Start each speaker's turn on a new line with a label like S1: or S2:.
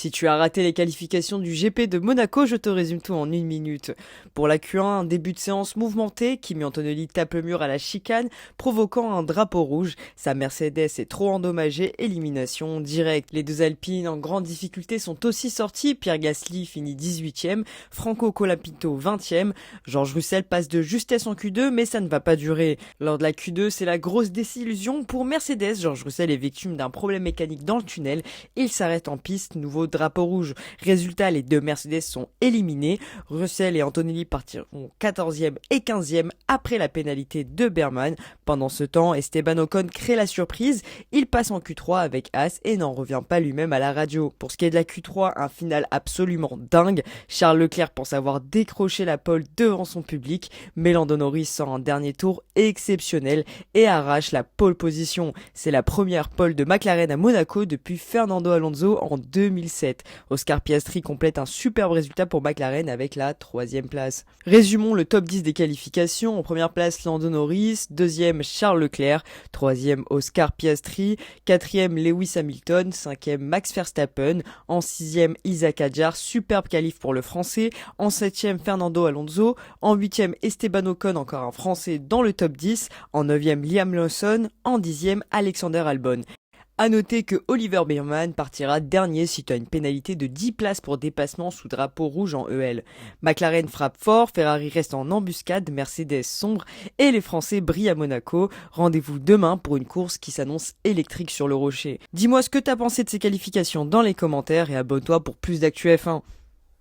S1: Si tu as raté les qualifications du GP de Monaco, je te résume tout en une minute. Pour la Q1, un début de séance mouvementé, Kimi Antonelli tape le mur à la chicane, provoquant un drapeau rouge. Sa Mercedes est trop endommagée, élimination directe. Les deux Alpines en grande difficulté sont aussi sortis, Pierre Gasly finit 18e, Franco Colapinto 20e, Georges Russell passe de justesse en Q2 mais ça ne va pas durer. Lors de la Q2, c'est la grosse désillusion pour Mercedes, Georges Russell est victime d'un problème mécanique dans le tunnel, il s'arrête en piste, nouveau drapeau rouge. Résultat, les deux Mercedes sont éliminés. Russell et Antonelli partiront 14e et 15e après la pénalité de Berman. Pendant ce temps, Esteban Ocon crée la surprise. Il passe en Q3 avec Haas et n'en revient pas lui-même à la radio. Pour ce qui est de la Q3, un final absolument dingue. Charles Leclerc pense avoir décroché la pole devant son public, mais Lando Norris sort un dernier tour exceptionnel et arrache la pole position. C'est la première pole de McLaren à Monaco depuis Fernando Alonso en 2007. Oscar Piastri complète un superbe résultat pour McLaren avec la 3e place. Résumons le top 10 des qualifications. En première place, Lando Norris, deuxième, Charles Leclerc, troisième, Oscar Piastri, quatrième, Lewis Hamilton, cinquième, Max Verstappen, en sixième, Isaac Hadjar, superbe qualif pour le français, en septième, Fernando Alonso, en huitième, Esteban Ocon, encore un français dans le top 10, en neuvième, Liam Lawson, en dixième, Alexander Albon. A noter que Oliver Biermann partira dernier suite à une pénalité de 10 places pour dépassement sous drapeau rouge en EL. McLaren frappe fort, Ferrari reste en embuscade, Mercedes sombre et les Français brillent à Monaco. Rendez-vous demain pour une course qui s'annonce électrique sur le rocher. Dis-moi ce que t'as pensé de ces qualifications dans les commentaires et abonne-toi pour plus d'actu F1.